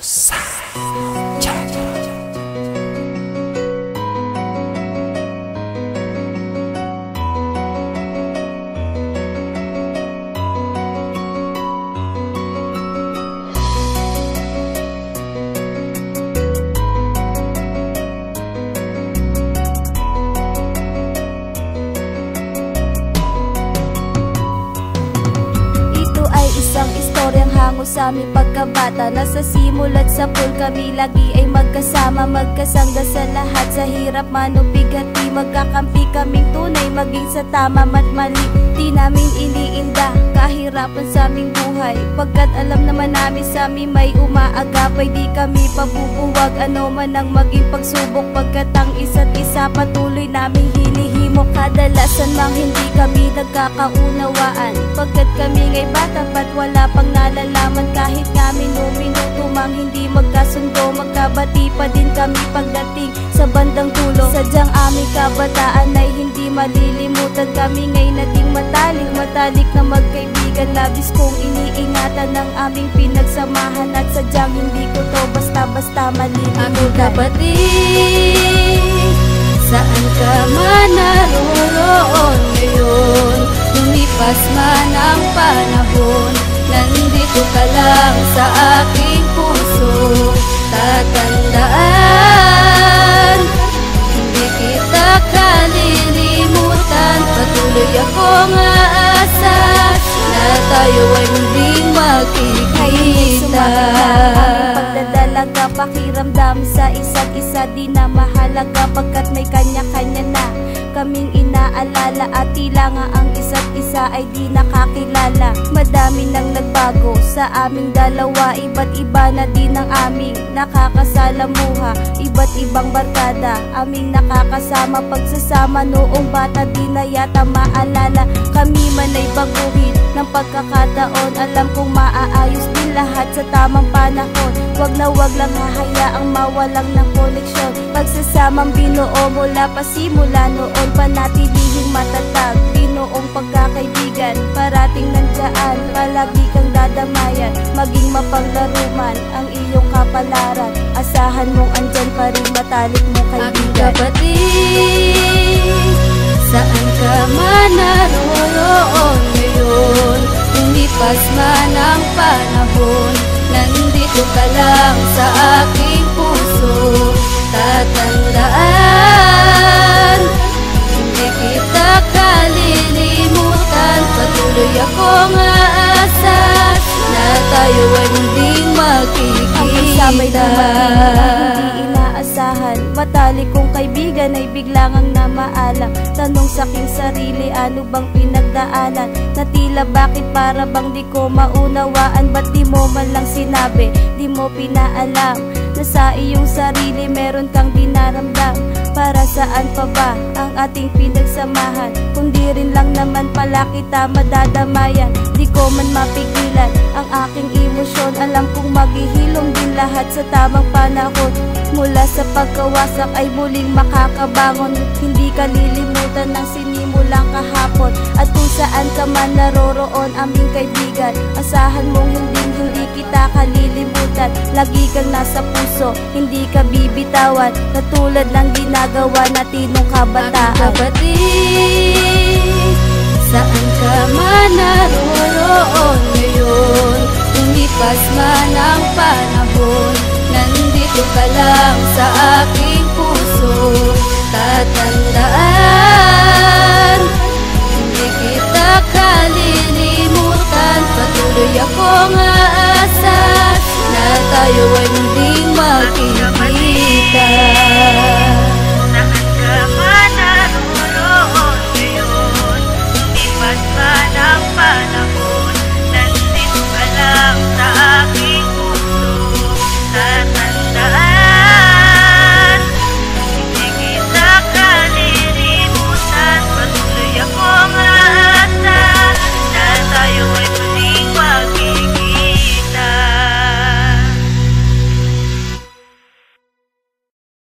Sa Charot. Sa aming pagkabata, nasa simula't sa pool kami lagi ay magkasama, magkasangga sa lahat, sa hirap man o bigati, magkakampi kaming tunay, maging sa tama at mali. Di namin iniinda kahirapan sa aming buhay, pagkat alam naman namin sa amin may umaagapay. Di kami pabubuwag ano man ang maging pagsubok, pagkat ang isa't isa patuloy naming hinihimok. Kadalasan mang hindi kami nagkakaunawaan, pagkat kami ngay bata pat wala pang nalalaman. Kahit nga minuto mang hindi magkasundo, magkabati pa din kami pagdating sa bandang dulo. Sadyang aming kabataan ay hindi malilimutan, kami ngay naging matalik na magkaibigan. Labis kong iniingatan ng aming pinagsamahan, at sadyang hindi ko to basta-basta malilimutan. Aming kapatid, saan ka man naroroon ngayon, lumipas man ang panahon, nandito ka lang sa aking puso. Tatandaan, hindi kita kalilimutan. Patuloy akong aasa na tayo ay muling magkikita. Pagdadalaga, pakiramdam sa isa't isa, di na mahalaga pagkat may kanya-kanya na kaming inaalala, at tila nga ang isa't isa ay di nakakilala. Madami nang nagbago sa aming dalawa, iba't iba na din ang aming nakakasalamuha. Iba't ibang barkada aming nakakasama, pagsasama noong bata di na yata maalala. Kami man ay baguhin ng pagkakataon, alam kong maaayos din lahat sa tamang panahon. Wag na wag lang hahayaang mawalang ng koneksyon, pagsasamang binuo mula pa simula noon, panatilihing matatag. Binoong pagkakaibigan, parating nandyan, palagi kang dadamayan, maging mapaglaruman ang iyong kapalaran. Asahan mong andyan pa rin matalik mong kaibigan. Aming kapatid, saan ka man naroroon ngayon, lumipas man ang panahon, nandito ka lang sa aking puso. Tatandaan, hindi kita kalilimutan. Patuloy akong aasa na tayo ay muling magkikita. Ang kasabay dumating na hindi inaasahan, matalik kong kaibigan ay biglang ang namaalam. Tanong sa aking sarili, ano bang pinagdaanan, na tila bakit para bang di ko maunawaan. Ba't di mo man lang sinabi, di mo pinaalam na sa iyong sarili meron kang dinaramdam? Para saan pa ba ang ating pinagsamahan, kung di rin lang naman pala kita madadamayan? Di ko man mapigilan ang aking emosyon, alam kong maghihilom din lahat sa tamang panahon. Mula sa pagkawasak ay muling makakabangon, hindi kalilimutan ng sinimulang kahapon. At kung saan ka man naroroon aming kaibigan, asahan mong hindi kita kalilimutan. Lagi kang nasa puso, hindi ka bibitawan, katulad ng ginagawa natin nung kabataan. Kapatid, saan ka man naroroon ngayon, lumipas man ang panahon, nandito ka lang sa aking puso. Tatandaan,